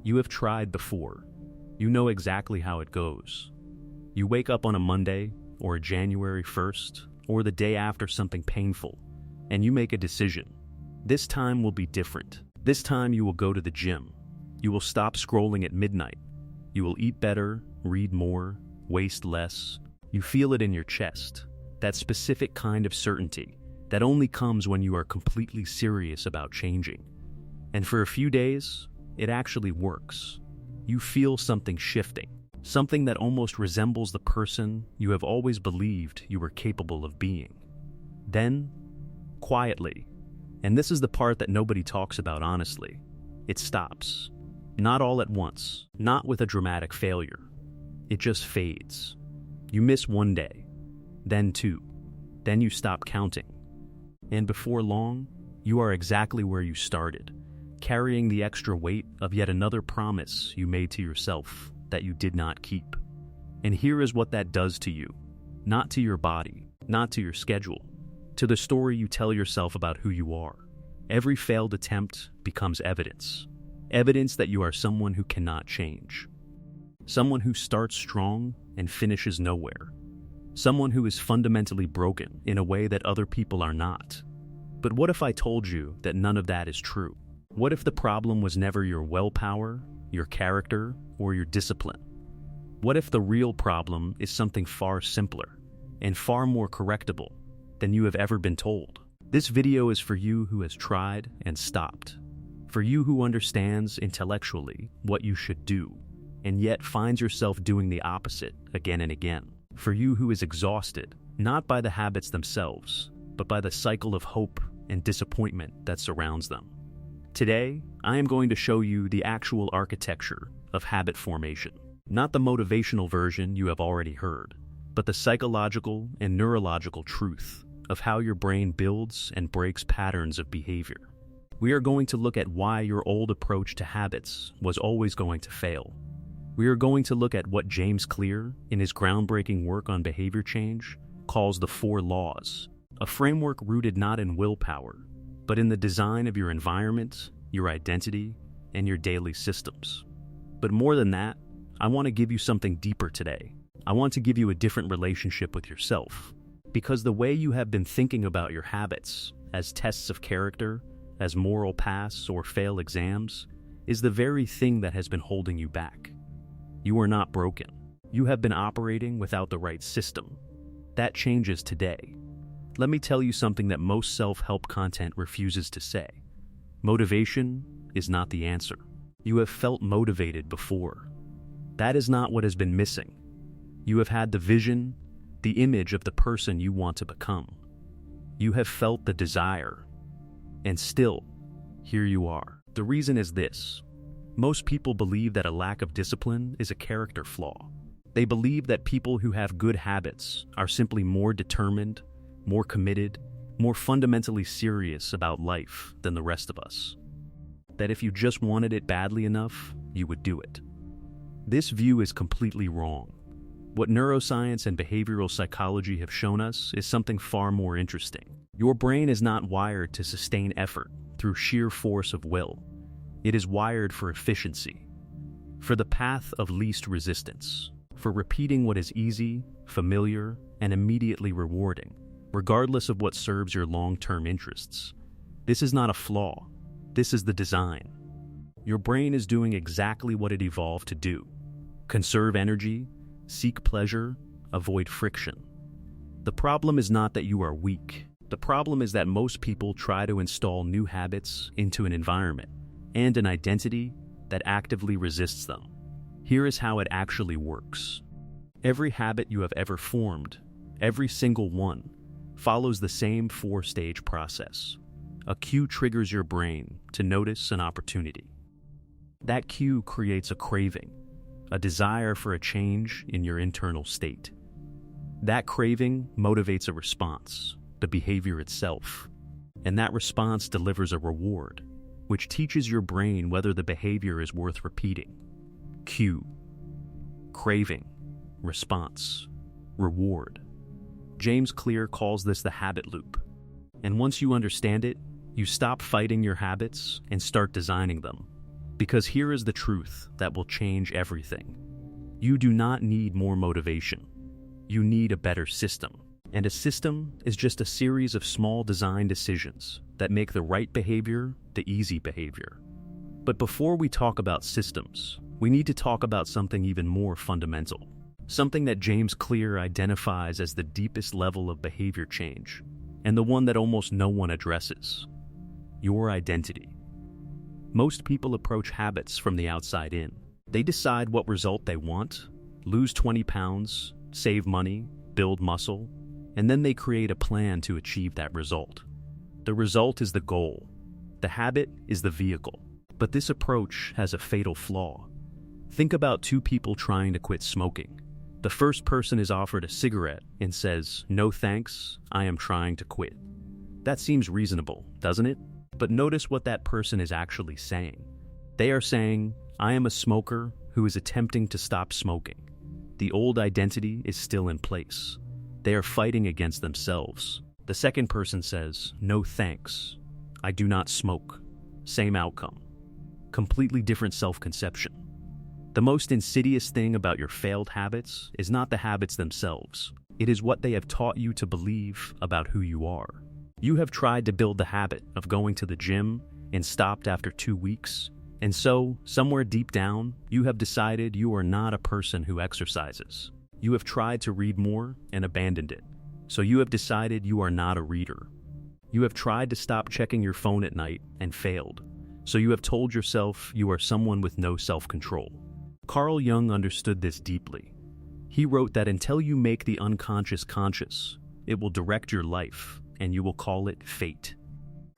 You have tried before. You know exactly how it goes. You wake up on a Monday, or a January 1st, or the day after something painful, and you make a decision. This time will be different. This time you will go to the gym. You will stop scrolling at midnight. You will eat better, read more, waste less. You feel it in your chest. That specific kind of certainty that only comes when you are completely serious about changing. And for a few days, it actually works. You feel something shifting, something that almost resembles the person you have always believed you were capable of being. Then, quietly, and this is the part that nobody talks about honestly, it stops. Not all at once, not with a dramatic failure. It just fades. You miss one day, then two, then you stop counting. And before long, you are exactly where you started, carrying the extra weight of yet another promise you made to yourself that you did not keep. And here is what that does to you. Not to your body, not to your schedule, to the story you tell yourself about who you are. Every failed attempt becomes evidence. Evidence that you are someone who cannot change. Someone who starts strong and finishes nowhere. Someone who is fundamentally broken in a way that other people are not. But what if I told you that none of that is true? What if the problem was never your willpower, your character, or your discipline? What if the real problem is something far simpler and far more correctable than you have ever been told? This video is for you who has tried and stopped. For you who understands intellectually what you should do, and yet finds yourself doing the opposite again and again. For you who is exhausted, not by the habits themselves, but by the cycle of hope and disappointment that surrounds them. Today, I am going to show you the actual architecture of habit formation. Not the motivational version you have already heard, but the psychological and neurological truth of how your brain builds and breaks patterns of behavior. We are going to look at why your old approach to habits was always going to fail. We are going to look at what James Clear, in his groundbreaking work on behavior change, calls the 4 laws, a framework rooted not in willpower, but in the design of your environment, your identity, and your daily systems. But more than that, I want to give you something deeper today. I want to give you a different relationship with yourself, because the way you have been thinking about your habits as tests of character, as moral pass or fail exams, is the very thing that has been holding you back. You are not broken. You have been operating without the right system. That changes today. Let me tell you something that most self-help content refuses to say. Motivation is not the answer. You have felt motivated before. That is not what has been missing. You have had the vision, the image of the person you want to become. You have felt the desire. And still, here you are. The reason is this. Most people believe that a lack of discipline is a character flaw. They believe that people who have good habits are simply more determined, more committed, more fundamentally serious about life than the rest of us. That if you just wanted it badly enough, you would do it. This view is completely wrong. What neuroscience and behavioral psychology have shown us is something far more interesting. Your brain is not wired to sustain effort through sheer force of will. It is wired for efficiency, for the path of least resistance, for repeating what is easy, familiar, and immediately rewarding, regardless of what serves your long-term interests. This is not a flaw. This is the design. Your brain is doing exactly what it evolved to do. Conserve energy, seek pleasure, avoid friction. The problem is not that you are weak. The problem is that most people try to install new habits into an environment and an identity that actively resists them. Here is how it actually works. Every habit you have ever formed, every single one, follows the same 4-stage process. A cue triggers your brain to notice an opportunity. That cue creates a craving, a desire for a change in your internal state. That craving motivates a response, the behavior itself, and that response delivers a reward, which teaches your brain whether the behavior is worth repeating. Cue, craving, response, reward. James Clear calls this the habit loop. And once you understand it, you stop fighting your habits and start designing them. Because here is the truth that will change everything. You do not need more motivation. You need a better system. And a system is just a series of small design decisions that make the right behavior the easy behavior. But before we talk about systems, we need to talk about something even more fundamental. Something that James Clear identifies as the deepest level of behavior change, and the one that almost no one addresses: your identity. Most people approach habits from the outside in. They decide what result they want, lose 20 pounds, save money, build muscle, and then they create a plan to achieve that result. The result is the goal. The habit is the vehicle. But this approach has a fatal flaw. Think about two people trying to quit smoking. The first person is offered a cigarette and says, "No thanks, I am trying to quit." That seems reasonable, doesn't it? But notice what that person is actually saying. They are saying, "I am a smoker who is attempting to stop smoking." The old identity is still in place. They are fighting against themselves. The second person says, "No thanks, I do not smoke." Same outcome. Completely different self-conception. The most insidious thing about your failed habits is not the habits themselves. It is what they have taught you to believe about who you are. You have tried to build the habit of going to the gym and stopped after 2 weeks. And so, somewhere deep down, you have decided you are not a person who exercises. You have tried to read more and abandoned it. So you have decided you are not a reader. You have tried to stop checking your phone at night and failed. So you have told yourself you are someone with no self-control. Carl Jung understood this deeply. He wrote that until you make the unconscious conscious, it will direct your life, and you will call it fate.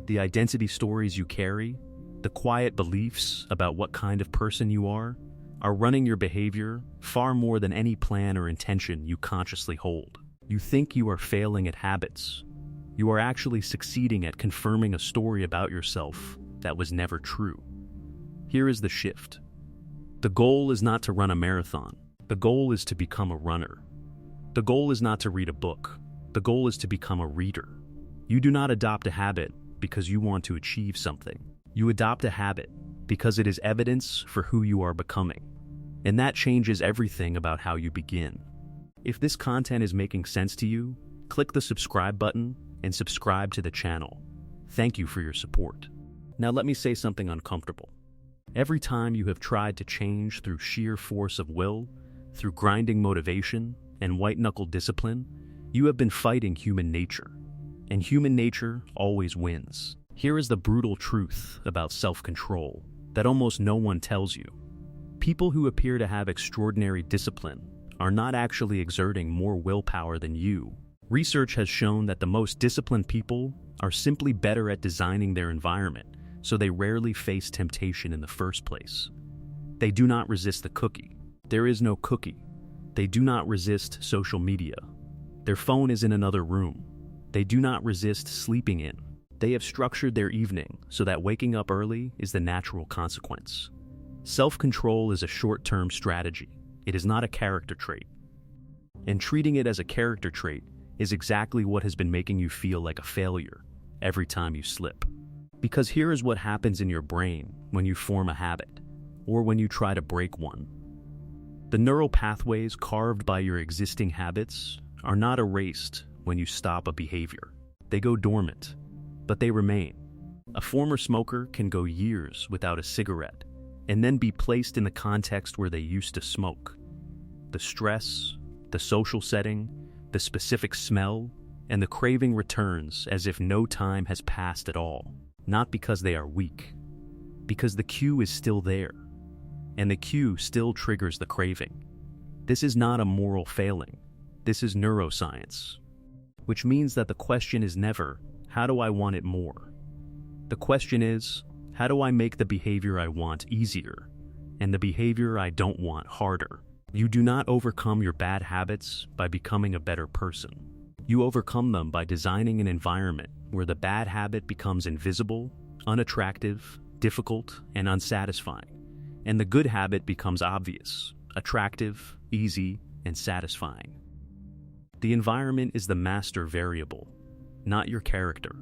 The identity stories you carry, the quiet beliefs about what kind of person you are running your behavior far more than any plan or intention you consciously hold. You think you are failing at habits. You are actually succeeding at confirming a story about yourself that was never true. Here is the shift. The goal is not to run a marathon. The goal is to become a runner. The goal is not to read a book. The goal is to become a reader. You do not adopt a habit because you want to achieve something. You adopt a habit because it is evidence for who you are becoming. And that changes everything about how you begin. If this content is making sense to you, click the subscribe button and subscribe to the channel. Thank you for your support. Now let me say something uncomfortable. Every time you have tried to change through sheer force of will, through grinding motivation and white-knuckle discipline, you have been fighting human nature. And human nature always wins. Here is the brutal truth about self-control that almost no one tells you. People who appear to have extraordinary discipline are not actually exerting more willpower than you. Research has shown that the most disciplined people are simply better at designing their environment, so they rarely face temptation in the first place. They do not resist the cookie. There is no cookie. They do not resist social media. Their phone is in another room. They do not resist sleeping in. They have structured their evening so that waking up early is the natural consequence. Self-control is a short-term strategy. It is not a character trait. And treating it as a character trait is exactly what has been making you feel like a failure every time you slip. Because here is what happens in your brain when you form a habit, or when you try to break one. The neural pathways carved by your existing habits are not erased when you stop a behavior. They go dormant, but they remain. A former smoker can go years without a cigarette, and then be placed in the context where they used to smoke. The stress, the social setting, the specific smell, and the craving returns as if no time has passed at all. Not because they are weak, because the cue is still there, and the cue still triggers the craving. This is not a moral failing. This is neuroscience, which means that the question is never, how do I want it more? The question is, how do I make the behavior I want easier, and the behavior I don't want harder? You do not overcome your bad habits by becoming a better person. You overcome them by designing an environment where the bad habit becomes invisible, unattractive, difficult, and unsatisfying, and the good habit becomes obvious, attractive, easy, and satisfying. The environment is the master variable, not your character.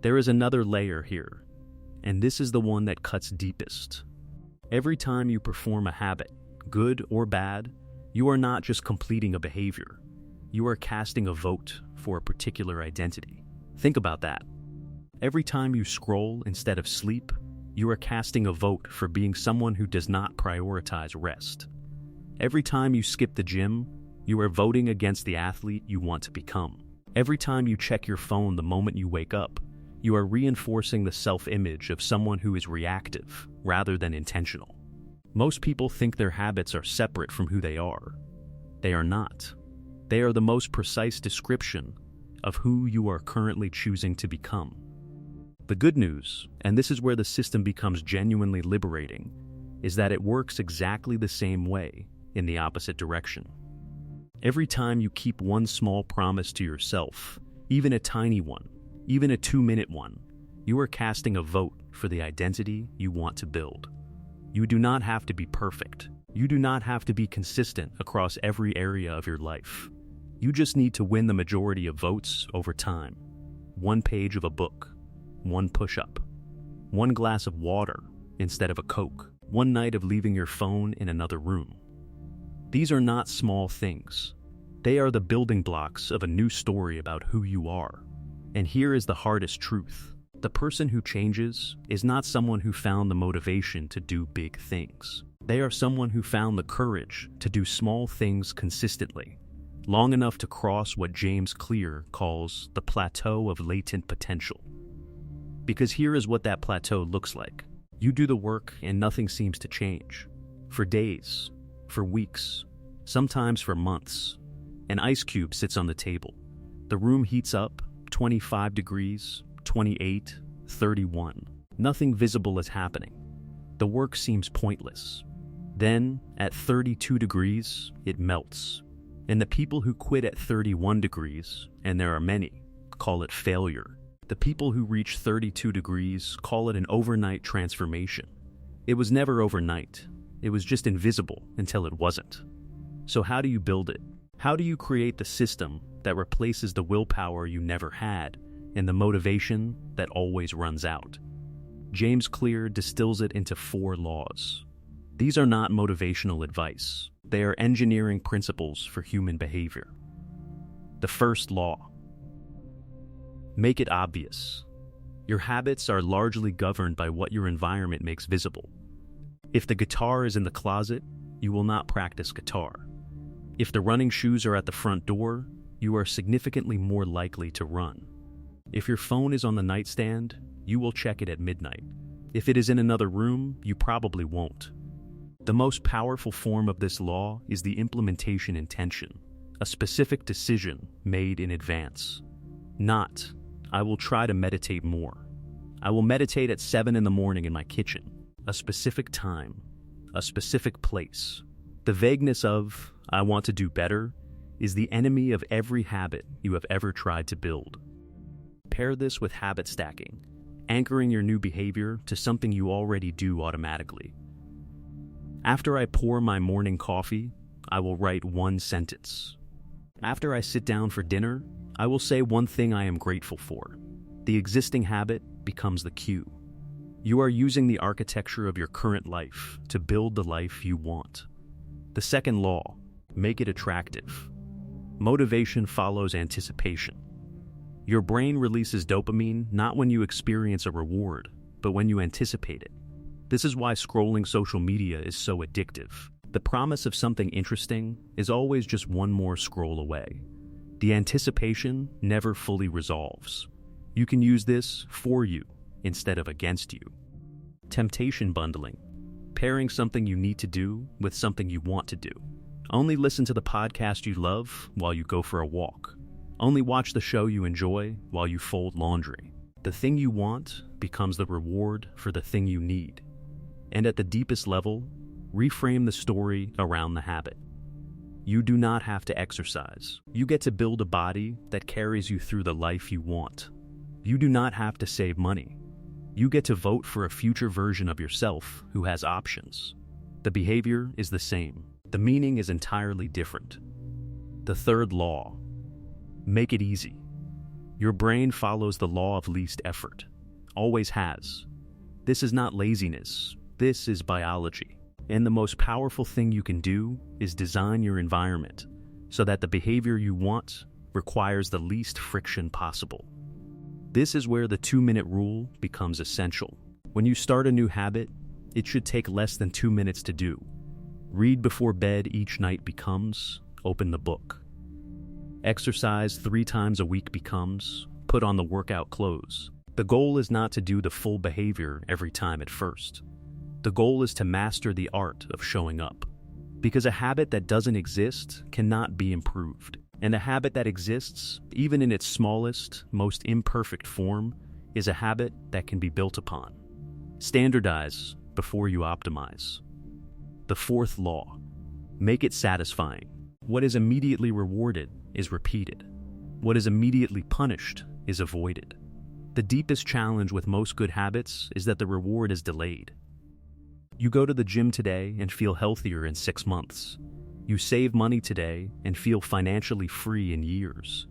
There is another layer here, and this is the one that cuts deepest. Every time you perform a habit, good or bad, you are not just completing a behavior. You are casting a vote for a particular identity. Think about that. Every time you scroll instead of sleep, you are casting a vote for being someone who does not prioritize rest. Every time you skip the gym, you are voting against the athlete you want to become. Every time you check your phone the moment you wake up, you are reinforcing the self-image of someone who is reactive rather than intentional. Most people think their habits are separate from who they are. They are not. They are the most precise description of who you are currently choosing to become. The good news, and this is where the system becomes genuinely liberating, is that it works exactly the same way in the opposite direction. Every time you keep one small promise to yourself, even a tiny one, even a 2-minute one, you are casting a vote for the identity you want to build. You do not have to be perfect. You do not have to be consistent across every area of your life. You just need to win the majority of votes over time. One page of a book, one push-up, one glass of water instead of a Coke, one night of leaving your phone in another room. These are not small things. They are the building blocks of a new story about who you are. And here is the hardest truth. The person who changes is not someone who found the motivation to do big things. They are someone who found the courage to do small things consistently, long enough to cross what James Clear calls the plateau of latent potential. Because here is what that plateau looks like. You do the work and nothing seems to change. For days, for weeks, sometimes for months. An ice cube sits on the table. The room heats up, 25 degrees, 28, 31. Nothing visible is happening. The work seems pointless. Then, at 32 degrees, it melts. And the people who quit at 31 degrees, and there are many, call it failure. The people who reach 32 degrees call it an overnight transformation. It was never overnight. It was just invisible until it wasn't. So how do you build it? How do you create the system that replaces the willpower you never had and the motivation that always runs out? James Clear distills it into 4 laws. These are not motivational advice. They are engineering principles for human behavior. The first law: make it obvious. Your habits are largely governed by what your environment makes visible. If the guitar is in the closet, you will not practice guitar. If the running shoes are at the front door, you are significantly more likely to run. If your phone is on the nightstand, you will check it at midnight. If it is in another room, you probably won't. The most powerful form of this law is the implementation intention, a specific decision made in advance. Not, I will try to meditate more. I will meditate at 7 in the morning in my kitchen. A specific time, a specific place. The vagueness of, I want to do better, is the enemy of every habit you have ever tried to build. Pair this with habit stacking, anchoring your new behavior to something you already do automatically. After I pour my morning coffee, I will write one sentence. After I sit down for dinner, I will say one thing I am grateful for. The existing habit becomes the cue. You are using the architecture of your current life to build the life you want. The second law: make it attractive. Motivation follows anticipation. Your brain releases dopamine not when you experience a reward, but when you anticipate it. This is why scrolling social media is so addictive. The promise of something interesting is always just one more scroll away. The anticipation never fully resolves. You can use this for you instead of against you. Temptation bundling. Pairing something you need to do with something you want to do. Only listen to the podcast you love while you go for a walk. Only watch the show you enjoy while you fold laundry. The thing you want becomes the reward for the thing you need. And at the deepest level, reframe the story around the habit. You do not have to exercise. You get to build a body that carries you through the life you want. You do not have to save money. You get to vote for a future version of yourself who has options. The behavior is the same. The meaning is entirely different. The third law: make it easy. Your brain follows the law of least effort. Always has. This is not laziness. This is biology. And the most powerful thing you can do is design your environment so that the behavior you want requires the least friction possible. This is where the 2-minute rule becomes essential. When you start a new habit, it should take less than 2 minutes to do. Read before bed each night becomes open the book. Exercise 3 times a week becomes put on the workout clothes. The goal is not to do the full behavior every time at first. The goal is to master the art of showing up. Because a habit that doesn't exist cannot be improved. And a habit that exists, even in its smallest, most imperfect form, is a habit that can be built upon. Standardize before you optimize. The 4th law: make it satisfying. What is immediately rewarded is repeated. What is immediately punished is avoided. The deepest challenge with most good habits is that the reward is delayed. You go to the gym today and feel healthier in 6 months. You save money today and feel financially free in years.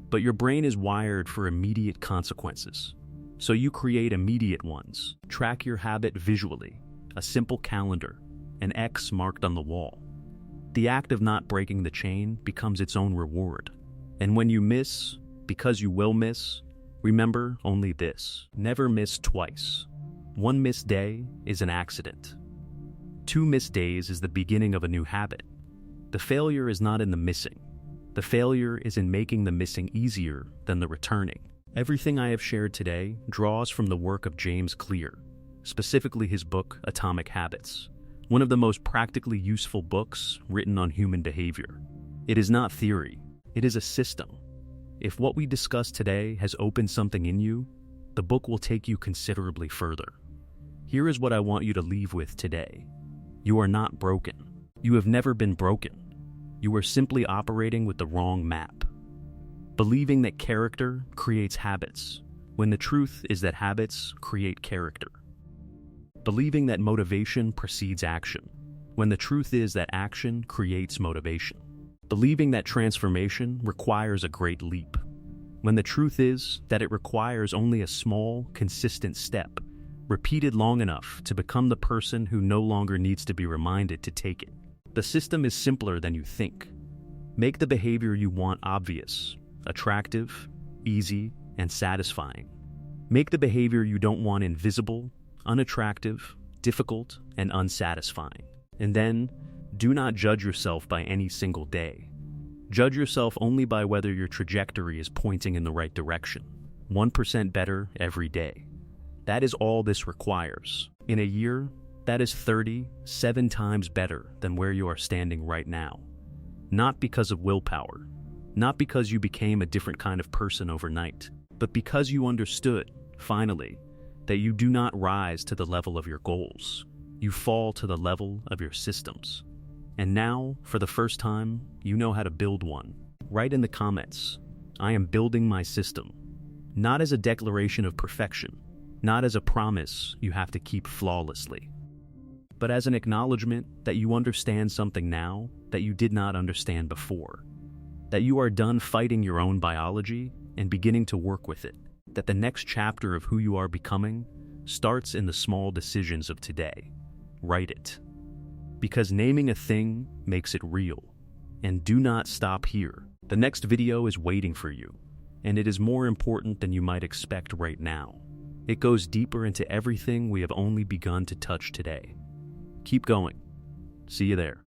But your brain is wired for immediate consequences. So you create immediate ones. Track your habit visually, a simple calendar, an X marked on the wall. The act of not breaking the chain becomes its own reward. And when you miss, because you will miss, remember only this: never miss twice. 1 missed day is an accident. 2 missed days is the beginning of a new habit. The failure is not in the missing. The failure is in making the missing easier than the returning. Everything I have shared today draws from the work of James Clear, specifically his book, Atomic Habits, one of the most practically useful books written on human behavior. It is not theory, it is a system. If what we discussed today has opened something in you, the book will take you considerably further. Here is what I want you to leave with today. You are not broken. You have never been broken. You are simply operating with the wrong map. Believing that character creates habits, when the truth is that habits create character. Believing that motivation precedes action, when the truth is that action creates motivation. Believing that transformation requires a great leap, when the truth is that it requires only a small, consistent step, repeated long enough to become the person who no longer needs to be reminded to take it. The system is simpler than you think. Make the behavior you want obvious, attractive, easy, and satisfying. Make the behavior you don't want invisible, unattractive, difficult, and unsatisfying. And then, do not judge yourself by any single day. Judge yourself only by whether your trajectory is pointing in the right direction. 1% better every day. That is all this requires. In a year, that is 37 times better than where you are standing right now. Not because of willpower, not because you became a different kind of person overnight, but because you understood, finally, that you do not rise to the level of your goals. You fall to the level of your systems. And now, for the first time, you know how to build one. Write in the comments, I am building my system. Not as a declaration of perfection, not as a promise you have to keep flawlessly, but as an acknowledgement that you understand something now that you did not understand before. That you are done fighting your own biology and beginning to work with it. That the next chapter of who you are becoming starts in the small decisions of today. Write it. Because naming a thing makes it real. And do not stop here. The next video is waiting for you, and it is more important than you might expect right now. It goes deeper into everything we have only begun to touch today. Keep going. See you there.